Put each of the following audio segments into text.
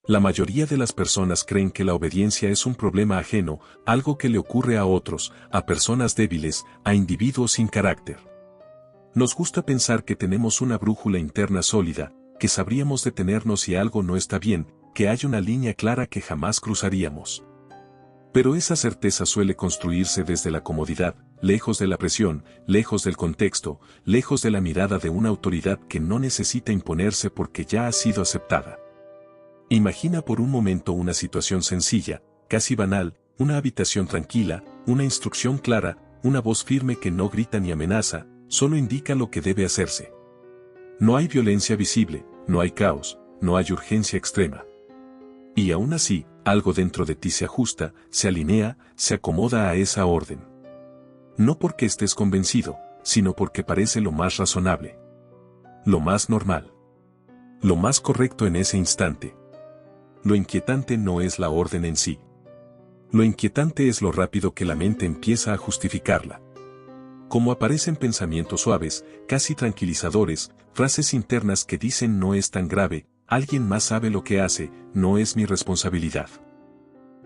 La mayoría de las personas creen que la obediencia es un problema ajeno, algo que le ocurre a otros, a personas débiles, a individuos sin carácter. Nos gusta pensar que tenemos una brújula interna sólida, que sabríamos detenernos si algo no está bien, que hay una línea clara que jamás cruzaríamos. Pero esa certeza suele construirse desde la comodidad, lejos de la presión, lejos del contexto, lejos de la mirada de una autoridad que no necesita imponerse porque ya ha sido aceptada. Imagina por un momento una situación sencilla, casi banal, una habitación tranquila, una instrucción clara, una voz firme que no grita ni amenaza, solo indica lo que debe hacerse. No hay violencia visible, no hay caos, no hay urgencia extrema. Y aún así, algo dentro de ti se ajusta, se alinea, se acomoda a esa orden. No porque estés convencido, sino porque parece lo más razonable. Lo más normal. Lo más correcto en ese instante. Lo inquietante no es la orden en sí. Lo inquietante es lo rápido que la mente empieza a justificarla. Como aparecen pensamientos suaves, casi tranquilizadores, frases internas que dicen no es tan grave, alguien más sabe lo que hace, no es mi responsabilidad.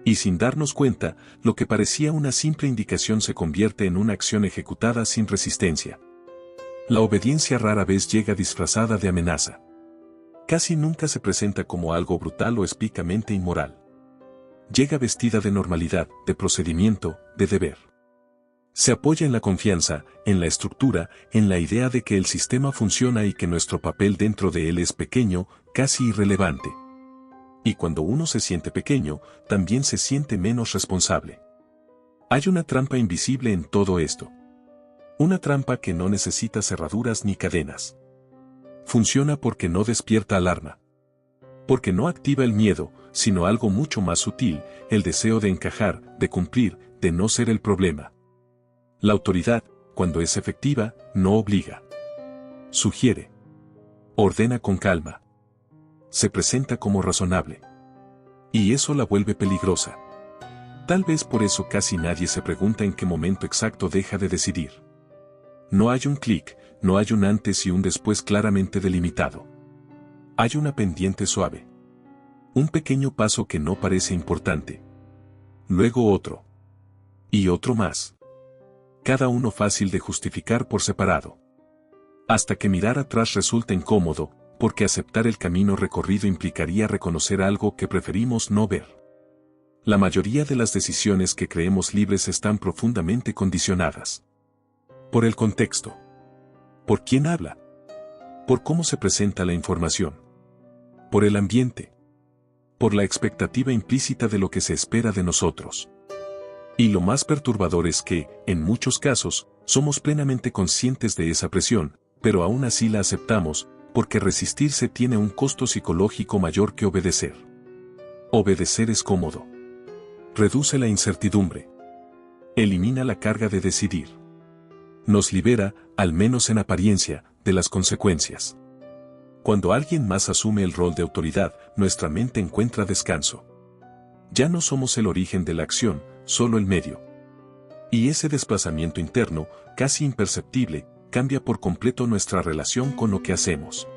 Y sin darnos cuenta, lo que parecía una simple indicación se convierte en una acción ejecutada sin resistencia. La obediencia rara vez llega disfrazada de amenaza. Casi nunca se presenta como algo brutal o espícamente inmoral. Llega vestida de normalidad, de procedimiento, de deber. Se apoya en la confianza, en la estructura, en la idea de que el sistema funciona y que nuestro papel dentro de él es pequeño, casi irrelevante. Y cuando uno se siente pequeño, también se siente menos responsable. Hay una trampa invisible en todo esto. Una trampa que no necesita cerraduras ni cadenas. Funciona porque no despierta alarma. Porque no activa el miedo, sino algo mucho más sutil, el deseo de encajar, de cumplir, de no ser el problema. La autoridad, cuando es efectiva, no obliga. Sugiere. Ordena con calma. Se presenta como razonable. Y eso la vuelve peligrosa. Tal vez por eso casi nadie se pregunta en qué momento exacto deja de decidir. No hay un clic, no hay un antes y un después claramente delimitado. Hay una pendiente suave. Un pequeño paso que no parece importante. Luego otro. Y otro más. Cada uno fácil de justificar por separado. Hasta que mirar atrás resulta incómodo, porque aceptar el camino recorrido implicaría reconocer algo que preferimos no ver. La mayoría de las decisiones que creemos libres están profundamente condicionadas. Por el contexto. ¿Por quién habla? ¿Por cómo se presenta la información? ¿Por el ambiente? ¿Por la expectativa implícita de lo que se espera de nosotros? Y lo más perturbador es que, en muchos casos, somos plenamente conscientes de esa presión, pero aún así la aceptamos, porque resistirse tiene un costo psicológico mayor que obedecer. Obedecer es cómodo. Reduce la incertidumbre. Elimina la carga de decidir. Nos libera, al menos en apariencia, de las consecuencias. Cuando alguien más asume el rol de autoridad, nuestra mente encuentra descanso. Ya no somos el origen de la acción, solo el medio. Y ese desplazamiento interno, casi imperceptible, cambia por completo nuestra relación con lo que hacemos.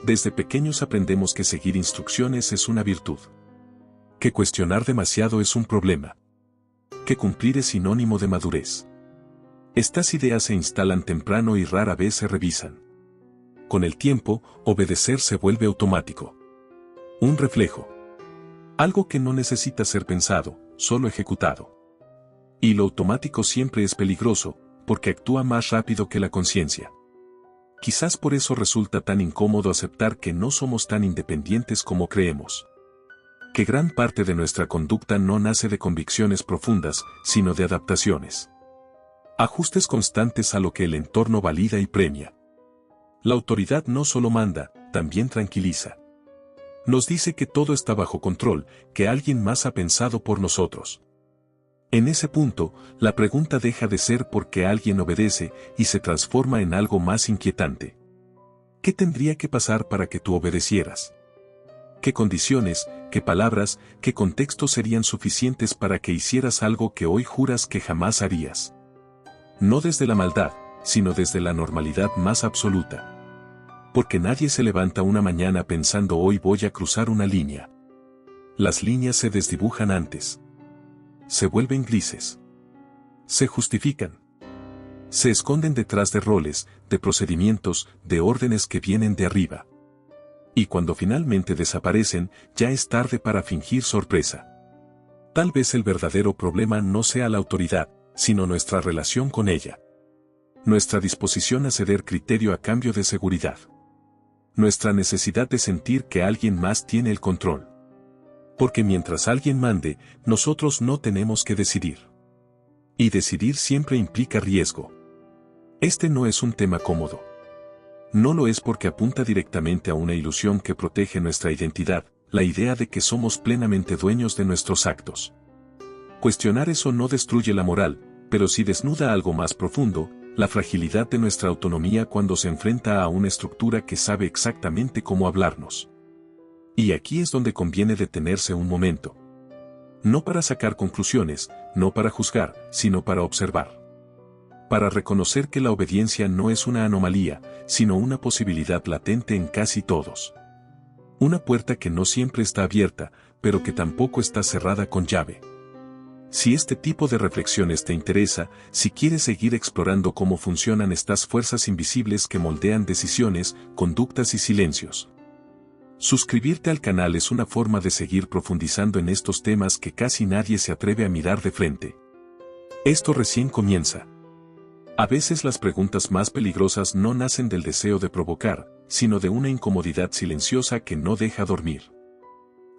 Desde pequeños aprendemos que seguir instrucciones es una virtud. Que cuestionar demasiado es un problema. Que cumplir es sinónimo de madurez. Estas ideas se instalan temprano y rara vez se revisan. Con el tiempo, obedecer se vuelve automático. Un reflejo. Algo que no necesita ser pensado, solo ejecutado. Y lo automático siempre es peligroso, porque actúa más rápido que la conciencia. Quizás por eso resulta tan incómodo aceptar que no somos tan independientes como creemos. Que gran parte de nuestra conducta no nace de convicciones profundas, sino de adaptaciones. Ajustes constantes a lo que el entorno valida y premia. La autoridad no solo manda, también tranquiliza. Nos dice que todo está bajo control, que alguien más ha pensado por nosotros. En ese punto, la pregunta deja de ser por qué alguien obedece y se transforma en algo más inquietante. ¿Qué tendría que pasar para que tú obedecieras? ¿Qué condiciones, qué palabras, qué contextos serían suficientes para que hicieras algo que hoy juras que jamás harías? No desde la maldad, sino desde la normalidad más absoluta. Porque nadie se levanta una mañana pensando hoy voy a cruzar una línea. Las líneas se desdibujan antes. Se vuelven grises. Se justifican. Se esconden detrás de roles, de procedimientos, de órdenes que vienen de arriba. Y cuando finalmente desaparecen, ya es tarde para fingir sorpresa. Tal vez el verdadero problema no sea la autoridad, sino nuestra relación con ella. Nuestra disposición a ceder criterio a cambio de seguridad. Nuestra necesidad de sentir que alguien más tiene el control. Porque mientras alguien mande, nosotros no tenemos que decidir. Y decidir siempre implica riesgo. Este no es un tema cómodo. No lo es porque apunta directamente a una ilusión que protege nuestra identidad, la idea de que somos plenamente dueños de nuestros actos. Cuestionar eso no destruye la moral, pero sí desnuda algo más profundo, la fragilidad de nuestra autonomía cuando se enfrenta a una estructura que sabe exactamente cómo hablarnos. Y aquí es donde conviene detenerse un momento. No para sacar conclusiones, no para juzgar, sino para observar. Para reconocer que la obediencia no es una anomalía, sino una posibilidad latente en casi todos. Una puerta que no siempre está abierta, pero que tampoco está cerrada con llave. Si este tipo de reflexiones te interesa, si quieres seguir explorando cómo funcionan estas fuerzas invisibles que moldean decisiones, conductas y silencios. Suscribirte al canal es una forma de seguir profundizando en estos temas que casi nadie se atreve a mirar de frente. Esto recién comienza. A veces las preguntas más peligrosas no nacen del deseo de provocar, sino de una incomodidad silenciosa que no deja dormir.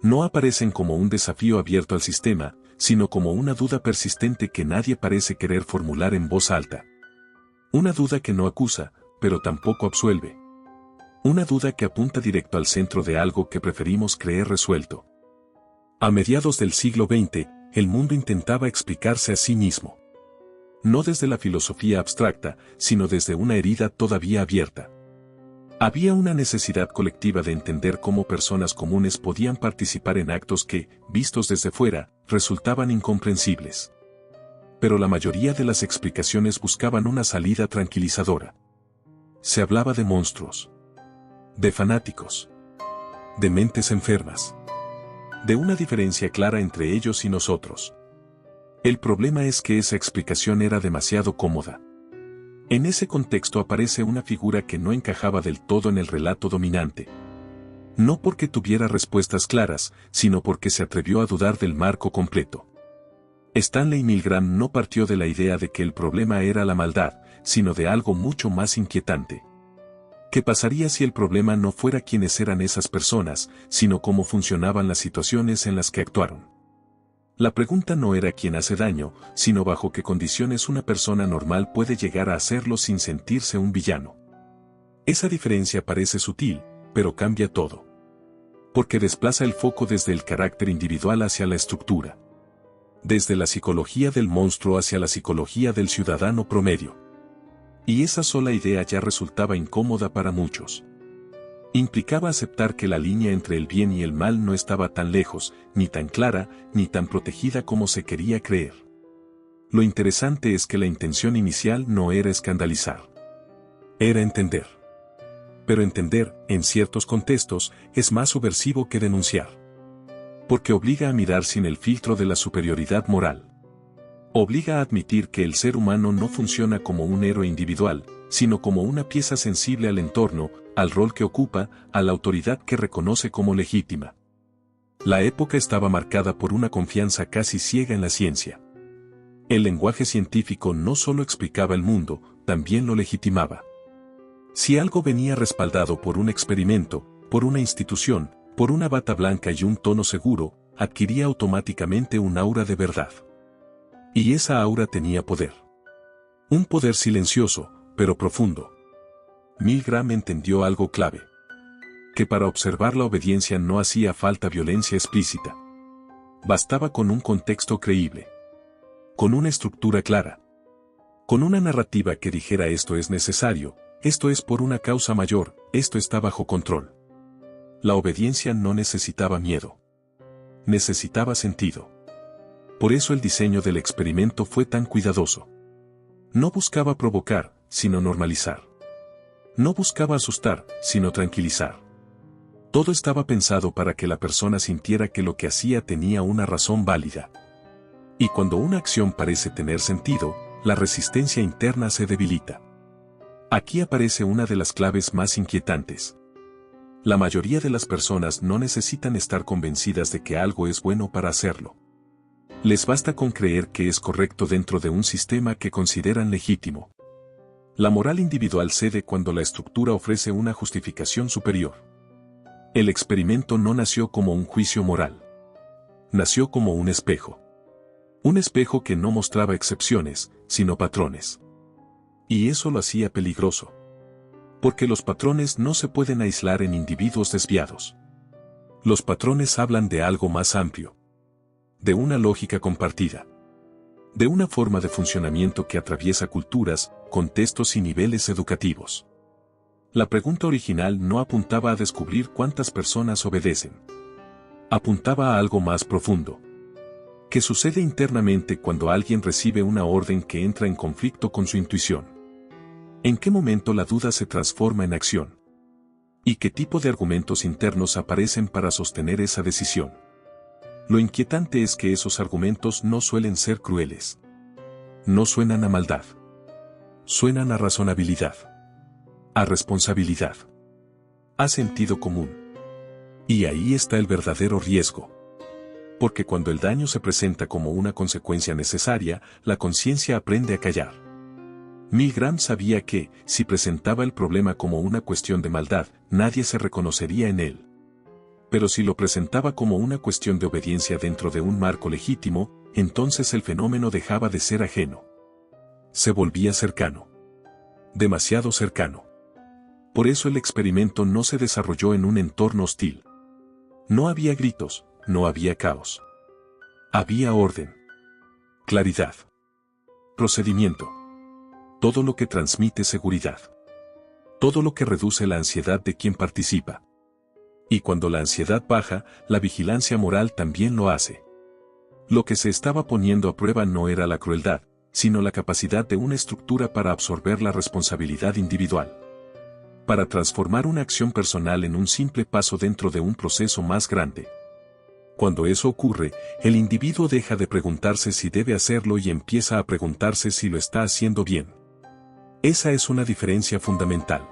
No aparecen como un desafío abierto al sistema, sino como una duda persistente que nadie parece querer formular en voz alta. Una duda que no acusa, pero tampoco absuelve. Una duda que apunta directo al centro de algo que preferimos creer resuelto. A mediados del siglo XX, el mundo intentaba explicarse a sí mismo. No desde la filosofía abstracta, sino desde una herida todavía abierta. Había una necesidad colectiva de entender cómo personas comunes podían participar en actos que, vistos desde fuera, resultaban incomprensibles. Pero la mayoría de las explicaciones buscaban una salida tranquilizadora. Se hablaba de monstruos. De fanáticos. De mentes enfermas. De una diferencia clara entre ellos y nosotros. El problema es que esa explicación era demasiado cómoda. En ese contexto aparece una figura que no encajaba del todo en el relato dominante. No porque tuviera respuestas claras, sino porque se atrevió a dudar del marco completo. Stanley Milgram no partió de la idea de que el problema era la maldad, sino de algo mucho más inquietante. ¿Qué pasaría si el problema no fuera quiénes eran esas personas, sino cómo funcionaban las situaciones en las que actuaron? La pregunta no era quién hace daño, sino bajo qué condiciones una persona normal puede llegar a hacerlo sin sentirse un villano. Esa diferencia parece sutil, pero cambia todo. Porque desplaza el foco desde el carácter individual hacia la estructura. Desde la psicología del monstruo hacia la psicología del ciudadano promedio. Y esa sola idea ya resultaba incómoda para muchos. Implicaba aceptar que la línea entre el bien y el mal no estaba tan lejos, ni tan clara, ni tan protegida como se quería creer. Lo interesante es que la intención inicial no era escandalizar. Era entender. Pero entender, en ciertos contextos, es más subversivo que denunciar. Porque obliga a mirar sin el filtro de la superioridad moral. Obliga a admitir que el ser humano no funciona como un héroe individual, sino como una pieza sensible al entorno, al rol que ocupa, a la autoridad que reconoce como legítima. La época estaba marcada por una confianza casi ciega en la ciencia. El lenguaje científico no solo explicaba el mundo, también lo legitimaba. Si algo venía respaldado por un experimento, por una institución, por una bata blanca y un tono seguro, adquiría automáticamente un aura de verdad. Y esa aura tenía poder. Un poder silencioso, pero profundo. Milgram entendió algo clave. Que para observar la obediencia no hacía falta violencia explícita. Bastaba con un contexto creíble. Con una estructura clara. Con una narrativa que dijera esto es necesario, esto es por una causa mayor, esto está bajo control. La obediencia no necesitaba miedo. Necesitaba sentido. Por eso el diseño del experimento fue tan cuidadoso. No buscaba provocar, sino normalizar. No buscaba asustar, sino tranquilizar. Todo estaba pensado para que la persona sintiera que lo que hacía tenía una razón válida. Y cuando una acción parece tener sentido, la resistencia interna se debilita. Aquí aparece una de las claves más inquietantes. La mayoría de las personas no necesitan estar convencidas de que algo es bueno para hacerlo. Les basta con creer que es correcto dentro de un sistema que consideran legítimo. La moral individual cede cuando la estructura ofrece una justificación superior. El experimento no nació como un juicio moral. Nació como un espejo. Un espejo que no mostraba excepciones, sino patrones. Y eso lo hacía peligroso. Porque los patrones no se pueden aislar en individuos desviados. Los patrones hablan de algo más amplio. De una lógica compartida. De una forma de funcionamiento que atraviesa culturas, contextos y niveles educativos. La pregunta original no apuntaba a descubrir cuántas personas obedecen. Apuntaba a algo más profundo. ¿Qué sucede internamente cuando alguien recibe una orden que entra en conflicto con su intuición? ¿En qué momento la duda se transforma en acción? ¿Y qué tipo de argumentos internos aparecen para sostener esa decisión? Lo inquietante es que esos argumentos no suelen ser crueles. No suenan a maldad. Suenan a razonabilidad. A responsabilidad. A sentido común. Y ahí está el verdadero riesgo. Porque cuando el daño se presenta como una consecuencia necesaria, la conciencia aprende a callar. Milgram sabía que, si presentaba el problema como una cuestión de maldad, nadie se reconocería en él. Pero si lo presentaba como una cuestión de obediencia dentro de un marco legítimo, entonces el fenómeno dejaba de ser ajeno. Se volvía cercano. Demasiado cercano. Por eso el experimento no se desarrolló en un entorno hostil. No había gritos, no había caos. Había orden. Claridad. Procedimiento. Todo lo que transmite seguridad. Todo lo que reduce la ansiedad de quien participa. Y cuando la ansiedad baja, la vigilancia moral también lo hace. Lo que se estaba poniendo a prueba no era la crueldad, sino la capacidad de una estructura para absorber la responsabilidad individual. Para transformar una acción personal en un simple paso dentro de un proceso más grande. Cuando eso ocurre, el individuo deja de preguntarse si debe hacerlo y empieza a preguntarse si lo está haciendo bien. Esa es una diferencia fundamental.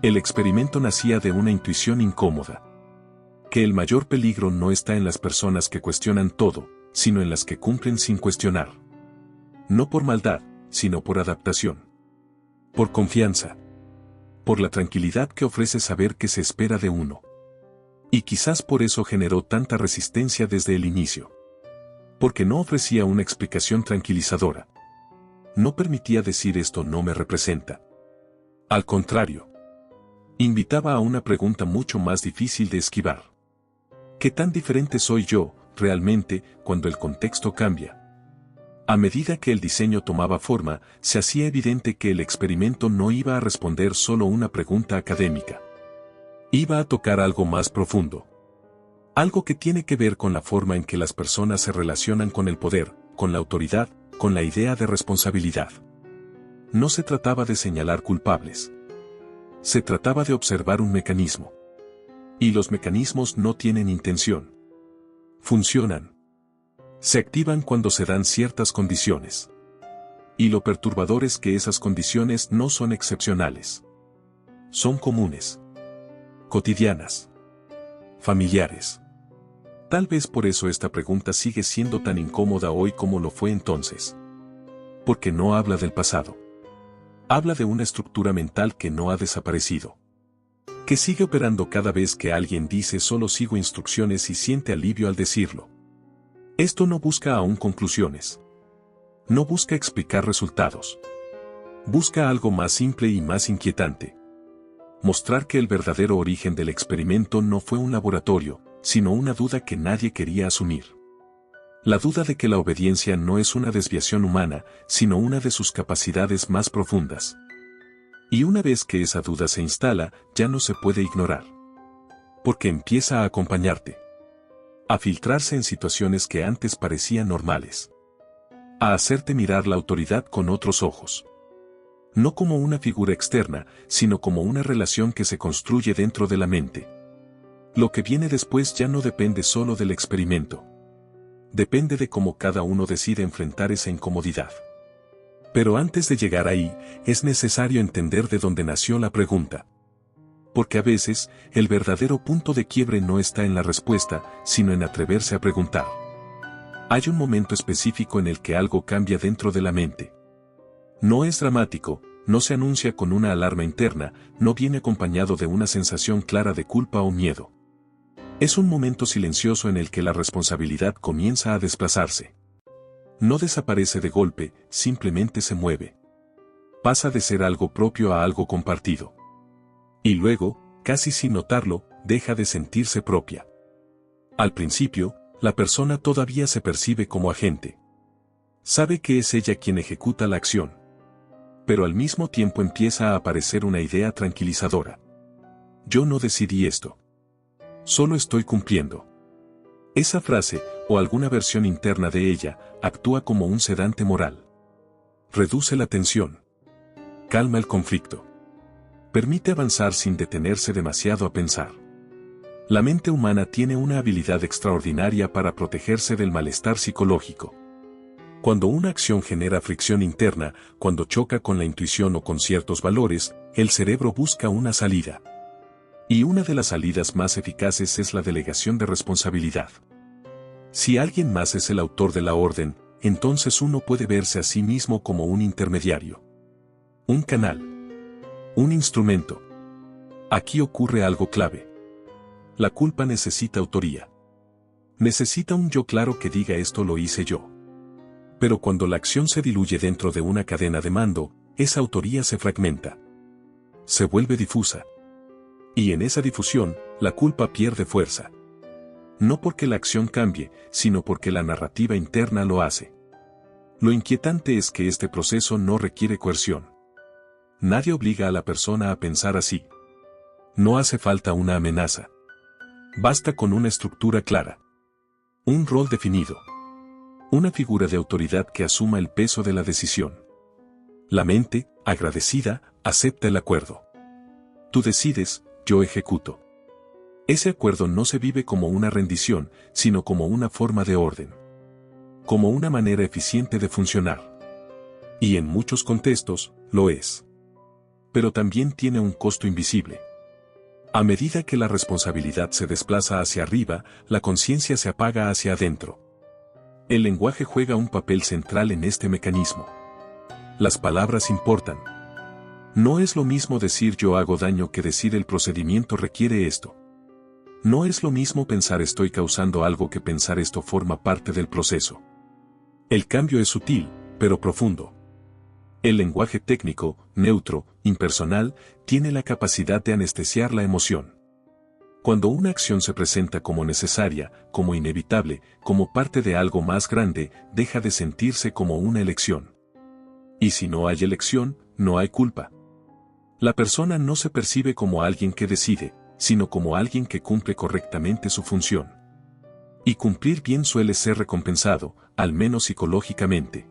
El experimento nacía de una intuición incómoda. Que el mayor peligro no está en las personas que cuestionan todo, sino en las que cumplen sin cuestionar. No por maldad, sino por adaptación. Por confianza. Por la tranquilidad que ofrece saber que se espera de uno. Y quizás por eso generó tanta resistencia desde el inicio. Porque no ofrecía una explicación tranquilizadora. No permitía decir esto no me representa. Al contrario. Invitaba a una pregunta mucho más difícil de esquivar. ¿Qué tan diferente soy yo, realmente, cuando el contexto cambia? A medida que el diseño tomaba forma, se hacía evidente que el experimento no iba a responder solo una pregunta académica. Iba a tocar algo más profundo. Algo que tiene que ver con la forma en que las personas se relacionan con el poder, con la autoridad, con la idea de responsabilidad. No se trataba de señalar culpables. Se trataba de observar un mecanismo. Y los mecanismos no tienen intención. Funcionan. Se activan cuando se dan ciertas condiciones. Y lo perturbador es que esas condiciones no son excepcionales. Son comunes. Cotidianas. Familiares. Tal vez por eso esta pregunta sigue siendo tan incómoda hoy como lo fue entonces. Porque no habla del pasado. Habla de una estructura mental que no ha desaparecido. Que sigue operando cada vez que alguien dice solo sigo instrucciones y siente alivio al decirlo. Esto no busca aún conclusiones. No busca explicar resultados. Busca algo más simple y más inquietante. Mostrar que el verdadero origen del experimento no fue un laboratorio, sino una duda que nadie quería asumir. La duda de que la obediencia no es una desviación humana, sino una de sus capacidades más profundas. Y una vez que esa duda se instala, ya no se puede ignorar. Porque empieza a acompañarte. A filtrarse en situaciones que antes parecían normales. A hacerte mirar la autoridad con otros ojos. No como una figura externa, sino como una relación que se construye dentro de la mente. Lo que viene después ya no depende solo del experimento. Depende de cómo cada uno decide enfrentar esa incomodidad. Pero antes de llegar ahí, es necesario entender de dónde nació la pregunta. Porque a veces, el verdadero punto de quiebre no está en la respuesta, sino en atreverse a preguntar. Hay un momento específico en el que algo cambia dentro de la mente. No es dramático, no se anuncia con una alarma interna, no viene acompañado de una sensación clara de culpa o miedo. Es un momento silencioso en el que la responsabilidad comienza a desplazarse. No desaparece de golpe, simplemente se mueve. Pasa de ser algo propio a algo compartido. Y luego, casi sin notarlo, deja de sentirse propia. Al principio, la persona todavía se percibe como agente. Sabe que es ella quien ejecuta la acción. Pero al mismo tiempo empieza a aparecer una idea tranquilizadora. Yo no decidí esto. Solo estoy cumpliendo. Esa frase, o alguna versión interna de ella, actúa como un sedante moral. Reduce la tensión. Calma el conflicto. Permite avanzar sin detenerse demasiado a pensar. La mente humana tiene una habilidad extraordinaria para protegerse del malestar psicológico. Cuando una acción genera fricción interna, cuando choca con la intuición o con ciertos valores, el cerebro busca una salida. Y una de las salidas más eficaces es la delegación de responsabilidad. Si alguien más es el autor de la orden, entonces uno puede verse a sí mismo como un intermediario. Un canal. Un instrumento. Aquí ocurre algo clave. La culpa necesita autoría. Necesita un yo claro que diga esto lo hice yo. Pero cuando la acción se diluye dentro de una cadena de mando, esa autoría se fragmenta. Se vuelve difusa. Y en esa difusión, la culpa pierde fuerza. No porque la acción cambie, sino porque la narrativa interna lo hace. Lo inquietante es que este proceso no requiere coerción. Nadie obliga a la persona a pensar así. No hace falta una amenaza. Basta con una estructura clara. Un rol definido. Una figura de autoridad que asuma el peso de la decisión. La mente, agradecida, acepta el acuerdo. Tú decides, yo ejecuto. Ese acuerdo no se vive como una rendición, sino como una forma de orden. Como una manera eficiente de funcionar. Y en muchos contextos, lo es. Pero también tiene un costo invisible. A medida que la responsabilidad se desplaza hacia arriba, la conciencia se apaga hacia adentro. El lenguaje juega un papel central en este mecanismo. Las palabras importan. No es lo mismo decir yo hago daño que decir el procedimiento requiere esto. No es lo mismo pensar estoy causando algo que pensar esto forma parte del proceso. El cambio es sutil, pero profundo. El lenguaje técnico, neutro, impersonal, tiene la capacidad de anestesiar la emoción. Cuando una acción se presenta como necesaria, como inevitable, como parte de algo más grande, deja de sentirse como una elección. Y si no hay elección, no hay culpa. La persona no se percibe como alguien que decide, sino como alguien que cumple correctamente su función. Y cumplir bien suele ser recompensado, al menos psicológicamente.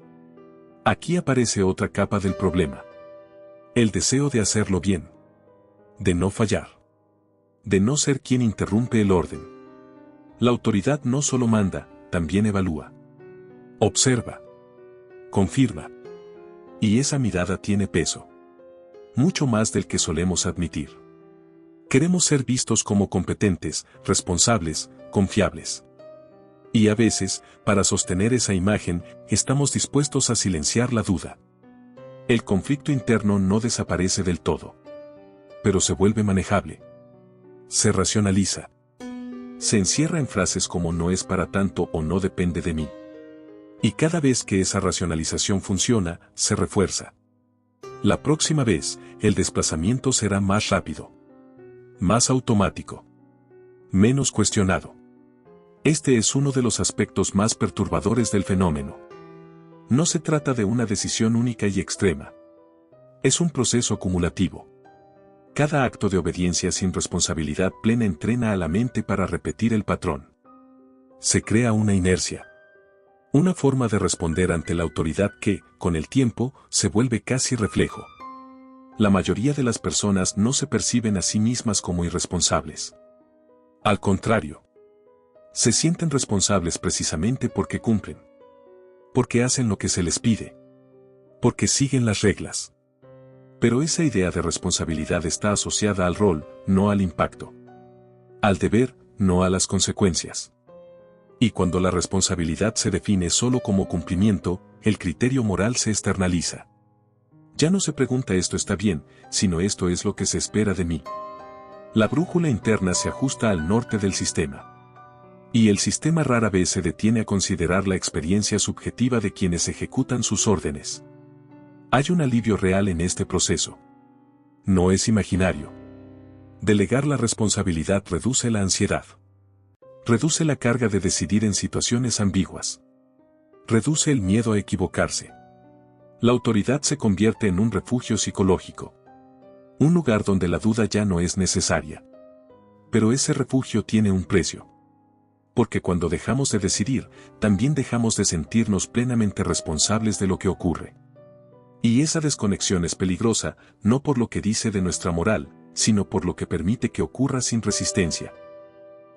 Aquí aparece otra capa del problema. El deseo de hacerlo bien. De no fallar. De no ser quien interrumpe el orden. La autoridad no solo manda, también evalúa. Observa. Confirma. Y esa mirada tiene peso. Mucho más del que solemos admitir. Queremos ser vistos como competentes, responsables, confiables. Y a veces, para sostener esa imagen, estamos dispuestos a silenciar la duda. El conflicto interno no desaparece del todo. Pero se vuelve manejable. Se racionaliza. Se encierra en frases como no es para tanto o no depende de mí. Y cada vez que esa racionalización funciona, se refuerza. La próxima vez, el desplazamiento será más rápido. Más automático. Menos cuestionado. Este es uno de los aspectos más perturbadores del fenómeno. No se trata de una decisión única y extrema. Es un proceso acumulativo. Cada acto de obediencia sin responsabilidad plena entrena a la mente para repetir el patrón. Se crea una inercia. Una forma de responder ante la autoridad que, con el tiempo, se vuelve casi reflejo. La mayoría de las personas no se perciben a sí mismas como irresponsables. Al contrario, se sienten responsables precisamente porque cumplen. Porque hacen lo que se les pide. Porque siguen las reglas. Pero esa idea de responsabilidad está asociada al rol, no al impacto. Al deber, no a las consecuencias. Y cuando la responsabilidad se define solo como cumplimiento, el criterio moral se externaliza. Ya no se pregunta esto está bien, sino esto es lo que se espera de mí. La brújula interna se ajusta al norte del sistema. Y el sistema rara vez se detiene a considerar la experiencia subjetiva de quienes ejecutan sus órdenes. Hay un alivio real en este proceso. No es imaginario. Delegar la responsabilidad reduce la ansiedad. Reduce la carga de decidir en situaciones ambiguas. Reduce el miedo a equivocarse. La autoridad se convierte en un refugio psicológico. Un lugar donde la duda ya no es necesaria. Pero ese refugio tiene un precio. Porque cuando dejamos de decidir, también dejamos de sentirnos plenamente responsables de lo que ocurre. Y esa desconexión es peligrosa, no por lo que dice de nuestra moral, sino por lo que permite que ocurra sin resistencia.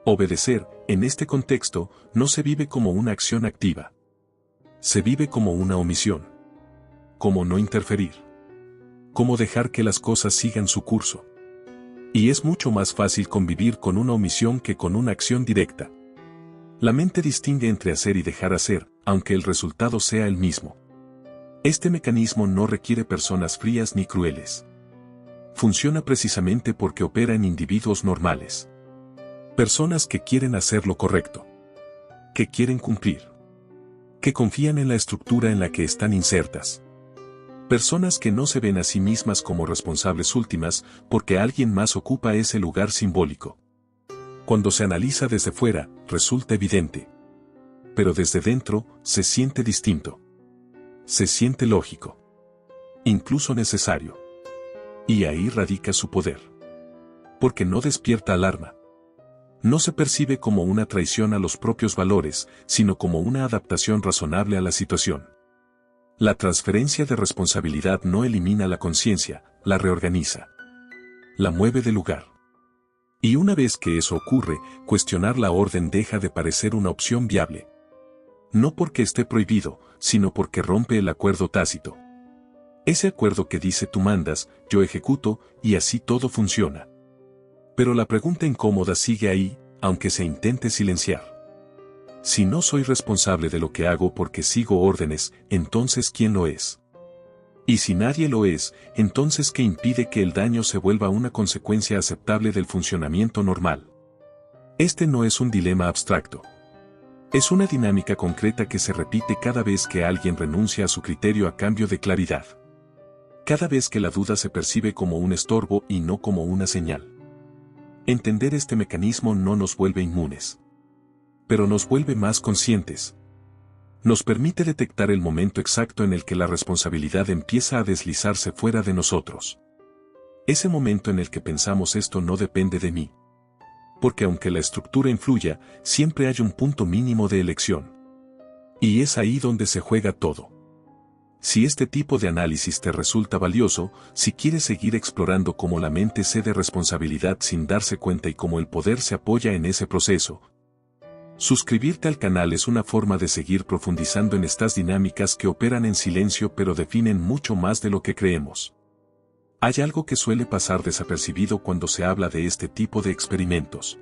Obedecer, en este contexto, no se vive como una acción activa. Se vive como una omisión. Como no interferir. Como dejar que las cosas sigan su curso. Y es mucho más fácil convivir con una omisión que con una acción directa. La mente distingue entre hacer y dejar hacer, aunque el resultado sea el mismo. Este mecanismo no requiere personas frías ni crueles. Funciona precisamente porque opera en individuos normales. Personas que quieren hacer lo correcto. Que quieren cumplir. Que confían en la estructura en la que están insertas. Personas que no se ven a sí mismas como responsables últimas porque alguien más ocupa ese lugar simbólico. Cuando se analiza desde fuera, resulta evidente. Pero desde dentro, se siente distinto. Se siente lógico. Incluso necesario. Y ahí radica su poder. Porque no despierta alarma. No se percibe como una traición a los propios valores, sino como una adaptación razonable a la situación. La transferencia de responsabilidad no elimina la conciencia, la reorganiza. La mueve de lugar. Y una vez que eso ocurre, cuestionar la orden deja de parecer una opción viable. No porque esté prohibido, sino porque rompe el acuerdo tácito. Ese acuerdo que dice tú mandas, yo ejecuto, y así todo funciona. Pero la pregunta incómoda sigue ahí, aunque se intente silenciar. Si no soy responsable de lo que hago porque sigo órdenes, entonces ¿quién lo es? Y si nadie lo es, entonces ¿qué impide que el daño se vuelva una consecuencia aceptable del funcionamiento normal? Este no es un dilema abstracto. Es una dinámica concreta que se repite cada vez que alguien renuncia a su criterio a cambio de claridad. Cada vez que la duda se percibe como un estorbo y no como una señal. Entender este mecanismo no nos vuelve inmunes. Pero nos vuelve más conscientes. Nos permite detectar el momento exacto en el que la responsabilidad empieza a deslizarse fuera de nosotros. Ese momento en el que pensamos esto no depende de mí. Porque aunque la estructura influya, siempre hay un punto mínimo de elección. Y es ahí donde se juega todo. Si este tipo de análisis te resulta valioso, si quieres seguir explorando cómo la mente cede responsabilidad sin darse cuenta y cómo el poder se apoya en ese proceso, suscribirte al canal es una forma de seguir profundizando en estas dinámicas que operan en silencio pero definen mucho más de lo que creemos. Hay algo que suele pasar desapercibido cuando se habla de este tipo de experimentos.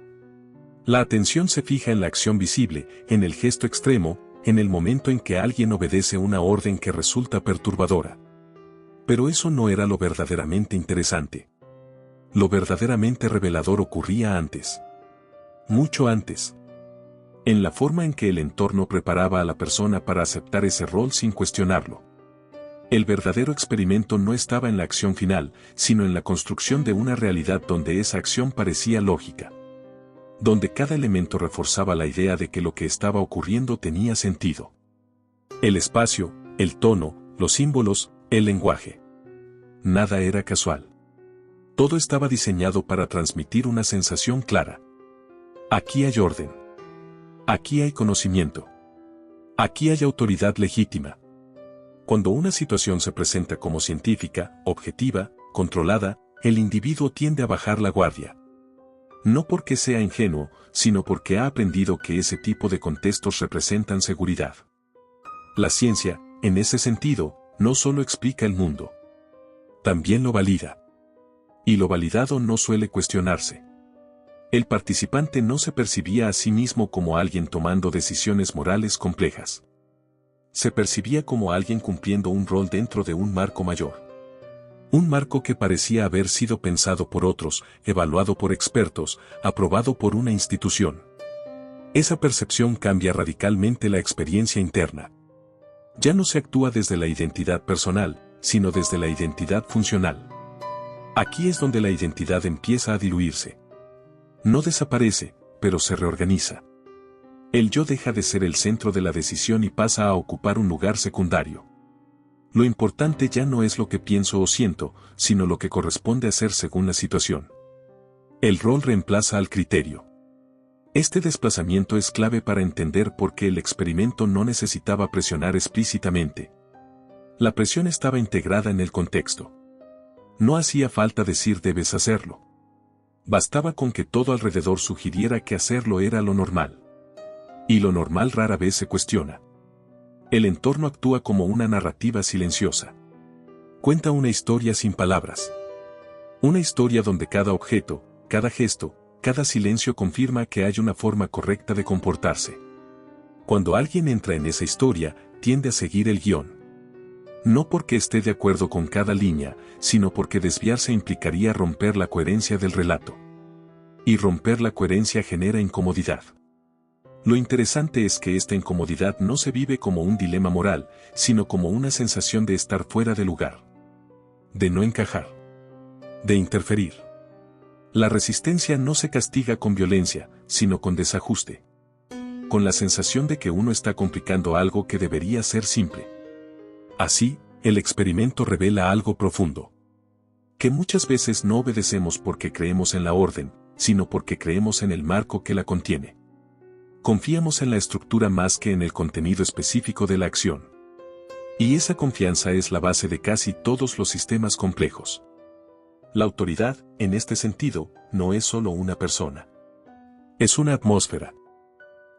La atención se fija en la acción visible, en el gesto extremo, en el momento en que alguien obedece una orden que resulta perturbadora. Pero eso no era lo verdaderamente interesante. Lo verdaderamente revelador ocurría antes. Mucho antes. En la forma en que el entorno preparaba a la persona para aceptar ese rol sin cuestionarlo. El verdadero experimento no estaba en la acción final, sino en la construcción de una realidad donde esa acción parecía lógica. Donde cada elemento reforzaba la idea de que lo que estaba ocurriendo tenía sentido. El espacio, el tono, los símbolos, el lenguaje. Nada era casual. Todo estaba diseñado para transmitir una sensación clara. Aquí hay orden. Aquí hay conocimiento. Aquí hay autoridad legítima. Cuando una situación se presenta como científica, objetiva, controlada, el individuo tiende a bajar la guardia. No porque sea ingenuo, sino porque ha aprendido que ese tipo de contextos representan seguridad. La ciencia, en ese sentido, no solo explica el mundo, también lo valida. Y lo validado no suele cuestionarse. El participante no se percibía a sí mismo como alguien tomando decisiones morales complejas. Se percibía como alguien cumpliendo un rol dentro de un marco mayor. Un marco que parecía haber sido pensado por otros, evaluado por expertos, aprobado por una institución. Esa percepción cambia radicalmente la experiencia interna. Ya no se actúa desde la identidad personal, sino desde la identidad funcional. Aquí es donde la identidad empieza a diluirse. No desaparece, pero se reorganiza. El yo deja de ser el centro de la decisión y pasa a ocupar un lugar secundario. Lo importante ya no es lo que pienso o siento, sino lo que corresponde hacer según la situación. El rol reemplaza al criterio. Este desplazamiento es clave para entender por qué el experimento no necesitaba presionar explícitamente. La presión estaba integrada en el contexto. No hacía falta decir debes hacerlo. Bastaba con que todo alrededor sugiriera que hacerlo era lo normal. Y lo normal rara vez se cuestiona. El entorno actúa como una narrativa silenciosa. Cuenta una historia sin palabras. Una historia donde cada objeto, cada gesto, cada silencio confirma que hay una forma correcta de comportarse. Cuando alguien entra en esa historia, tiende a seguir el guión. No porque esté de acuerdo con cada línea, sino porque desviarse implicaría romper la coherencia del relato. Y romper la coherencia genera incomodidad. Lo interesante es que esta incomodidad no se vive como un dilema moral, sino como una sensación de estar fuera de lugar. De no encajar. De interferir. La resistencia no se castiga con violencia, sino con desajuste. Con la sensación de que uno está complicando algo que debería ser simple. Así, el experimento revela algo profundo. Que muchas veces no obedecemos porque creemos en la orden, sino porque creemos en el marco que la contiene. Confiamos en la estructura más que en el contenido específico de la acción. Y esa confianza es la base de casi todos los sistemas complejos. La autoridad, en este sentido, no es solo una persona. Es una atmósfera.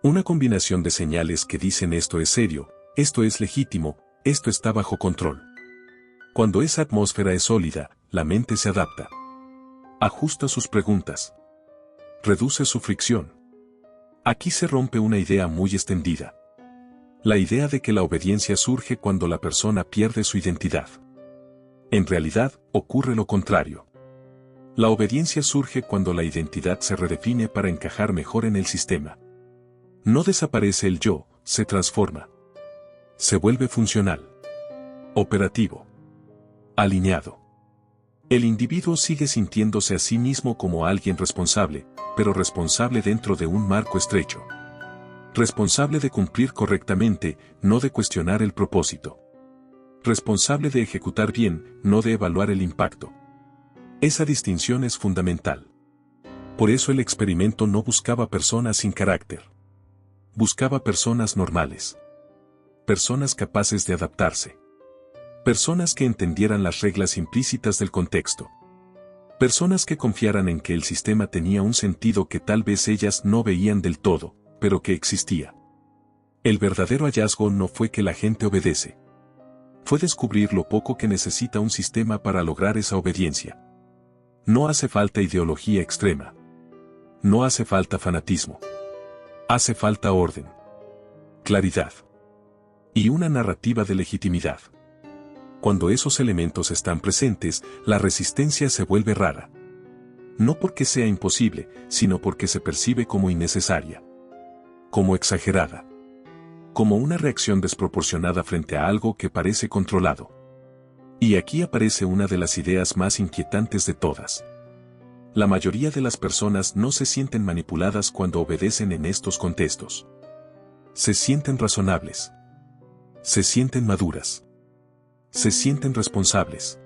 Una combinación de señales que dicen esto es serio, esto es legítimo, esto está bajo control. Cuando esa atmósfera es sólida, la mente se adapta. Ajusta sus preguntas. Reduce su fricción. Aquí se rompe una idea muy extendida. La idea de que la obediencia surge cuando la persona pierde su identidad. En realidad, ocurre lo contrario. La obediencia surge cuando la identidad se redefine para encajar mejor en el sistema. No desaparece el yo, se transforma. Se vuelve funcional. Operativo. Alineado. El individuo sigue sintiéndose a sí mismo como alguien responsable, pero responsable dentro de un marco estrecho. Responsable de cumplir correctamente, no de cuestionar el propósito. Responsable de ejecutar bien, no de evaluar el impacto. Esa distinción es fundamental. Por eso el experimento no buscaba personas sin carácter. Buscaba personas normales. Personas capaces de adaptarse. Personas que entendieran las reglas implícitas del contexto. Personas que confiaran en que el sistema tenía un sentido que tal vez ellas no veían del todo, pero que existía. El verdadero hallazgo no fue que la gente obedece. Fue descubrir lo poco que necesita un sistema para lograr esa obediencia. No hace falta ideología extrema. No hace falta fanatismo. Hace falta orden. Claridad. Y una narrativa de legitimidad. Cuando esos elementos están presentes, la resistencia se vuelve rara. No porque sea imposible, sino porque se percibe como innecesaria. Como exagerada. Como una reacción desproporcionada frente a algo que parece controlado. Y aquí aparece una de las ideas más inquietantes de todas. La mayoría de las personas no se sienten manipuladas cuando obedecen en estos contextos. Se sienten razonables. Se sienten maduras. Se sienten responsables.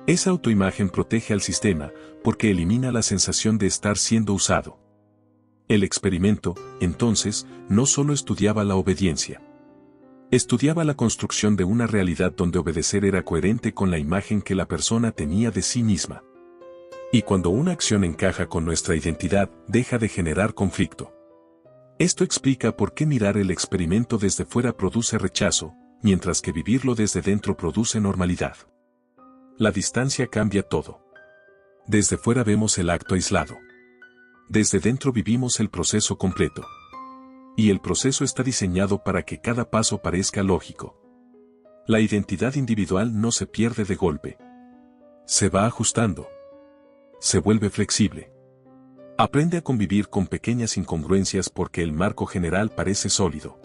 Esa autoimagen protege al sistema, porque elimina la sensación de estar siendo usado. El experimento, entonces, no solo estudiaba la obediencia. Estudiaba la construcción de una realidad donde obedecer era coherente con la imagen que la persona tenía de sí misma. Y cuando una acción encaja con nuestra identidad, deja de generar conflicto. Esto explica por qué mirar el experimento desde fuera produce rechazo, mientras que vivirlo desde dentro produce normalidad. La distancia cambia todo. Desde fuera vemos el acto aislado. Desde dentro vivimos el proceso completo. Y el proceso está diseñado para que cada paso parezca lógico. La identidad individual no se pierde de golpe. Se va ajustando. Se vuelve flexible. Aprende a convivir con pequeñas incongruencias porque el marco general parece sólido.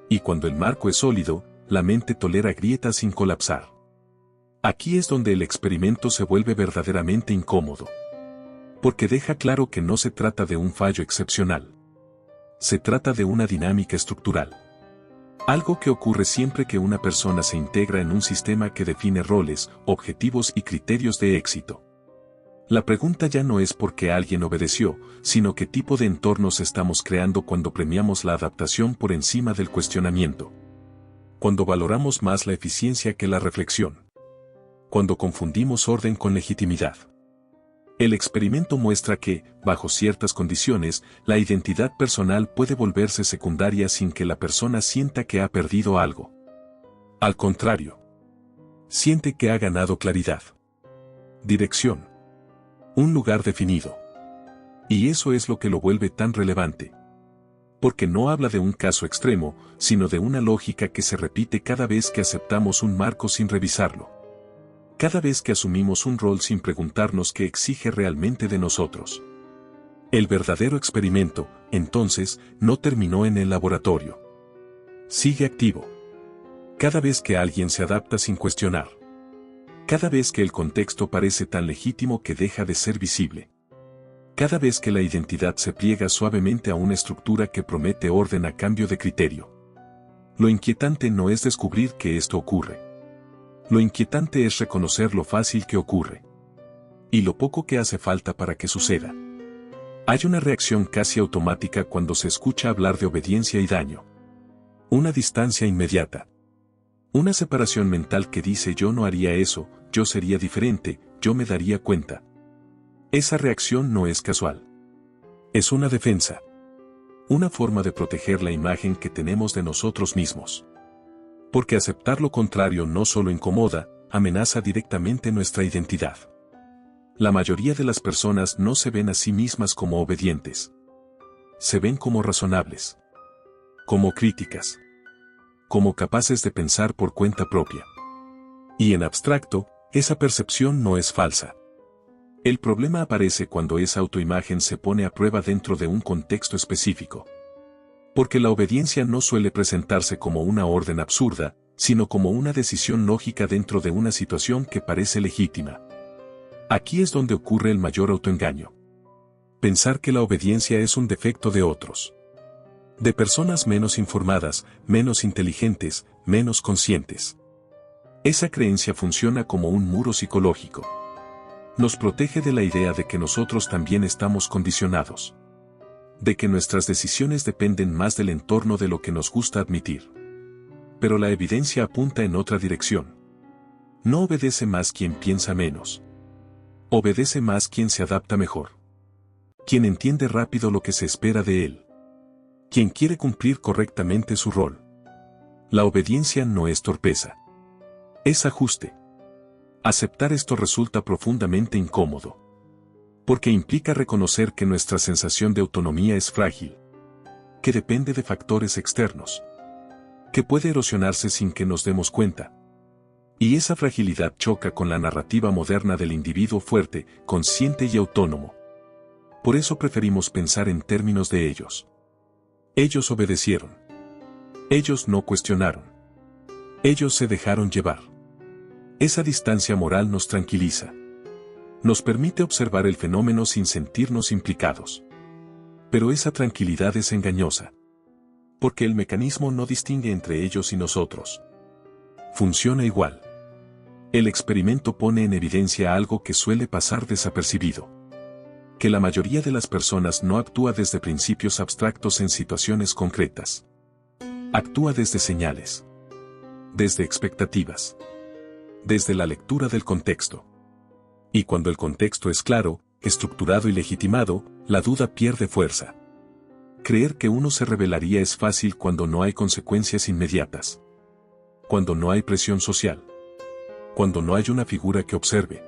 Y cuando el marco es sólido, la mente tolera grietas sin colapsar. Aquí es donde el experimento se vuelve verdaderamente incómodo. Porque deja claro que no se trata de un fallo excepcional. Se trata de una dinámica estructural. Algo que ocurre siempre que una persona se integra en un sistema que define roles, objetivos y criterios de éxito. La pregunta ya no es por qué alguien obedeció, sino qué tipo de entornos estamos creando cuando premiamos la adaptación por encima del cuestionamiento. Cuando valoramos más la eficiencia que la reflexión. Cuando confundimos orden con legitimidad. El experimento muestra que, bajo ciertas condiciones, la identidad personal puede volverse secundaria sin que la persona sienta que ha perdido algo. Al contrario, siente que ha ganado claridad, dirección, un lugar definido. Y eso es lo que lo vuelve tan relevante. Porque no habla de un caso extremo, sino de una lógica que se repite cada vez que aceptamos un marco sin revisarlo. Cada vez que asumimos un rol sin preguntarnos qué exige realmente de nosotros. El verdadero experimento, entonces, no terminó en el laboratorio. Sigue activo. Cada vez que alguien se adapta sin cuestionar. Cada vez que el contexto parece tan legítimo que deja de ser visible. Cada vez que la identidad se pliega suavemente a una estructura que promete orden a cambio de criterio. Lo inquietante no es descubrir que esto ocurre. Lo inquietante es reconocer lo fácil que ocurre. Y lo poco que hace falta para que suceda. Hay una reacción casi automática cuando se escucha hablar de obediencia y daño. Una distancia inmediata. Una separación mental que dice yo no haría eso, yo sería diferente, yo me daría cuenta. Esa reacción no es casual. Es una defensa. Una forma de proteger la imagen que tenemos de nosotros mismos. Porque aceptar lo contrario no solo incomoda, amenaza directamente nuestra identidad. La mayoría de las personas no se ven a sí mismas como obedientes. Se ven como razonables. Como críticas. Como capaces de pensar por cuenta propia. Y en abstracto, esa percepción no es falsa. El problema aparece cuando esa autoimagen se pone a prueba dentro de un contexto específico. Porque la obediencia no suele presentarse como una orden absurda, sino como una decisión lógica dentro de una situación que parece legítima. Aquí es donde ocurre el mayor autoengaño. Pensar que la obediencia es un defecto de otros. De personas menos informadas, menos inteligentes, menos conscientes. Esa creencia funciona como un muro psicológico. Nos protege de la idea de que nosotros también estamos condicionados. De que nuestras decisiones dependen más del entorno de lo que nos gusta admitir. Pero la evidencia apunta en otra dirección. No obedece más quien piensa menos. Obedece más quien se adapta mejor. Quien entiende rápido lo que se espera de él. Quien quiere cumplir correctamente su rol. La obediencia no es torpeza. Es ajuste. Aceptar esto resulta profundamente incómodo. Porque implica reconocer que nuestra sensación de autonomía es frágil. Que depende de factores externos. Que puede erosionarse sin que nos demos cuenta. Y esa fragilidad choca con la narrativa moderna del individuo fuerte, consciente y autónomo. Por eso preferimos pensar en términos de ellos. Ellos obedecieron. Ellos no cuestionaron. Ellos se dejaron llevar. Esa distancia moral nos tranquiliza. Nos permite observar el fenómeno sin sentirnos implicados. Pero esa tranquilidad es engañosa. Porque el mecanismo no distingue entre ellos y nosotros. Funciona igual. El experimento pone en evidencia algo que suele pasar desapercibido. Que la mayoría de las personas no actúa desde principios abstractos en situaciones concretas. Actúa desde señales. Desde expectativas. Desde la lectura del contexto. Y cuando el contexto es claro, estructurado y legitimado, la duda pierde fuerza. Creer que uno se rebelaría es fácil cuando no hay consecuencias inmediatas. Cuando no hay presión social. Cuando no hay una figura que observe.